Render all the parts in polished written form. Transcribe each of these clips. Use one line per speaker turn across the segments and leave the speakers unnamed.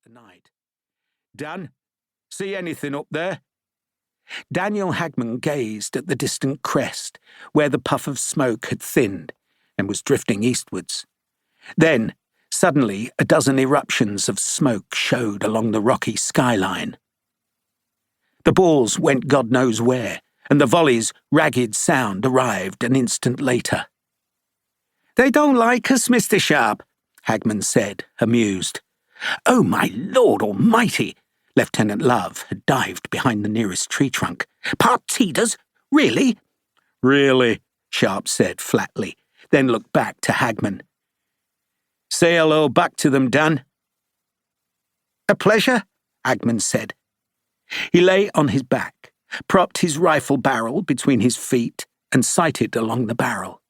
the night. "Dan, see anything up there?" Daniel Hagman gazed at the distant crest, where the puff of smoke had thinned and was drifting eastwards. Then, suddenly, a dozen eruptions of smoke showed along the rocky skyline. The balls went God knows where, and the volley's ragged sound arrived an instant later. "They don't like us, Mr. Sharpe," Hagman said, amused. "Oh, my Lord Almighty!" Lieutenant Love had dived behind the nearest tree trunk. "Partitas? Really?" "Really," Sharpe said flatly, then looked back to Hagman. "Say hello back to them, Dan." "A pleasure," Hagman said. He lay on his back, propped his rifle barrel between his feet, and sighted along the barrel.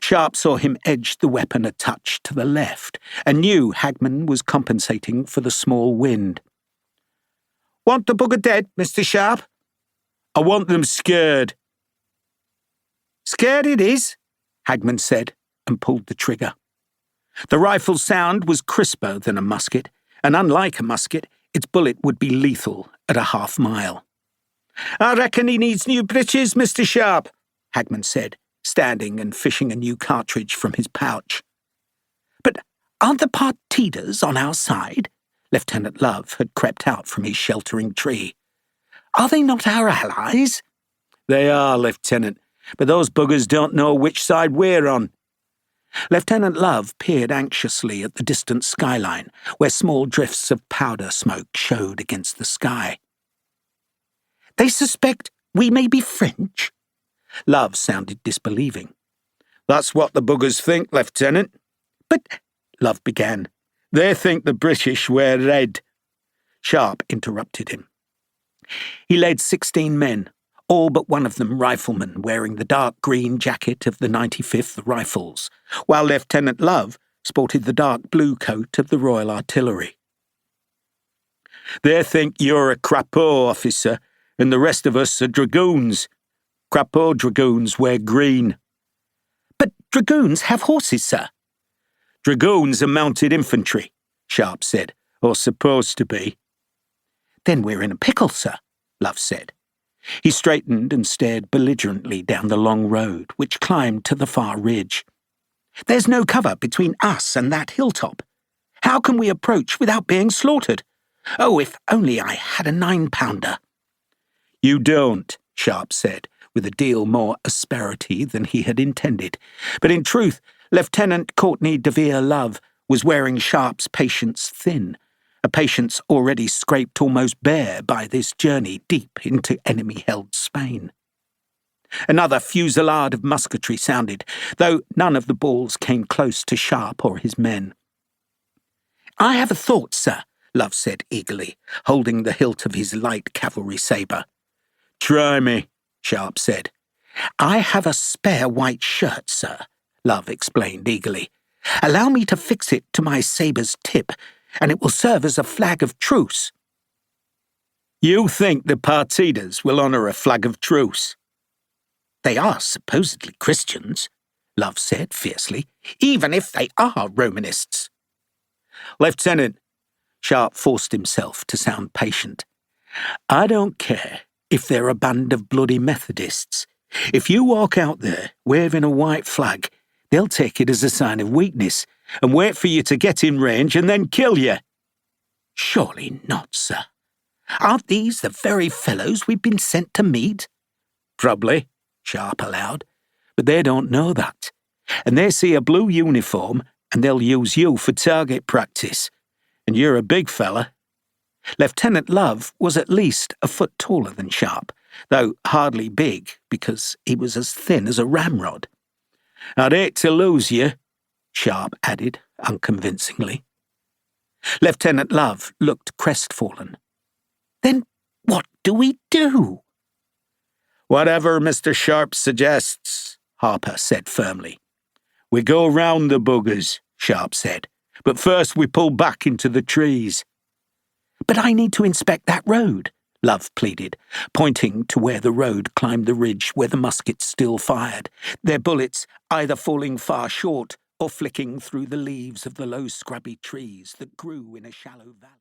Sharpe saw him edge the weapon a touch to the left, and knew Hagman was compensating for the small wind. "Want the bugger dead, Mr. Sharpe?" "I want them scared." "Scared it is," Hagman said, and pulled the trigger. The rifle's sound was crisper than a musket, and unlike a musket, its bullet would be lethal at a half-mile. "I reckon he needs new breeches, Mr. Sharpe," Hagman said, standing and fishing a new cartridge from his pouch. "But aren't the Partitas on our side?" Lieutenant Love had crept out from his sheltering tree. "Are they not our allies?" "They are, Lieutenant, but those buggers don't know which side we're on." Lieutenant Love peered anxiously at the distant skyline, where small drifts of powder smoke showed against the sky. "They suspect we may be French?" Love sounded disbelieving. "That's what the buggers think, Lieutenant." "But—" Love began. "They think the British wear red." Sharpe interrupted him. He led 16 men, all but one of them riflemen wearing the dark green jacket of the 95th Rifles, while Lieutenant Love sported the dark blue coat of the Royal Artillery. "They think you're a Crapeau officer, and the rest of us are dragoons. Crapeau dragoons wear green." "But dragoons have horses, sir." "Dragoons are mounted infantry," Sharpe said, "or supposed to be." "Then we're in a pickle, sir," Love said. He straightened and stared belligerently down the long road, which climbed to the far ridge. "There's no cover between us and that hilltop. How can we approach without being slaughtered? Oh, if only I had a 9-pounder. "You don't," Sharpe said, with a deal more asperity than he had intended. But in truth, Lieutenant Courtney de Vere Love was wearing Sharpe's patience thin, a patience already scraped almost bare by this journey deep into enemy-held Spain. Another fusillade of musketry sounded, though none of the balls came close to Sharpe or his men. "I have a thought, sir," Love said eagerly, holding the hilt of his light cavalry sabre. "Try me," Sharpe said. "I have a spare white shirt, sir," Love explained eagerly. "Allow me to fix it to my sabre's tip, and it will serve as a flag of truce." "You think the Partitas will honour a flag of truce?" "They are supposedly Christians," Love said fiercely, "even if they are Romanists." "Lieutenant," Sharpe forced himself to sound patient, "I don't care if they're a band of bloody Methodists. If you walk out there waving a white flag, they'll take it as a sign of weakness and wait for you to get in range and then kill you." "Surely not, sir. Aren't these the very fellows we've been sent to meet?" "Probably," Sharpe allowed, "but they don't know that. And they see a blue uniform and they'll use you for target practice. And you're a big fella." Lieutenant Love was at least a foot taller than Sharpe, though hardly big because he was as thin as a ramrod. "I'd hate to lose you," Sharpe added unconvincingly. Lieutenant Love looked crestfallen. "Then what do we do?" "Whatever Mr. Sharpe suggests," Harper said firmly. "We go round the buggers," Sharpe said, "but first we pull back into the trees." "But I need to inspect that road," Love pleaded, pointing to where the road climbed the ridge where the muskets still fired, their bullets either falling far short or flicking through the leaves of the low scrubby trees that grew in a shallow valley.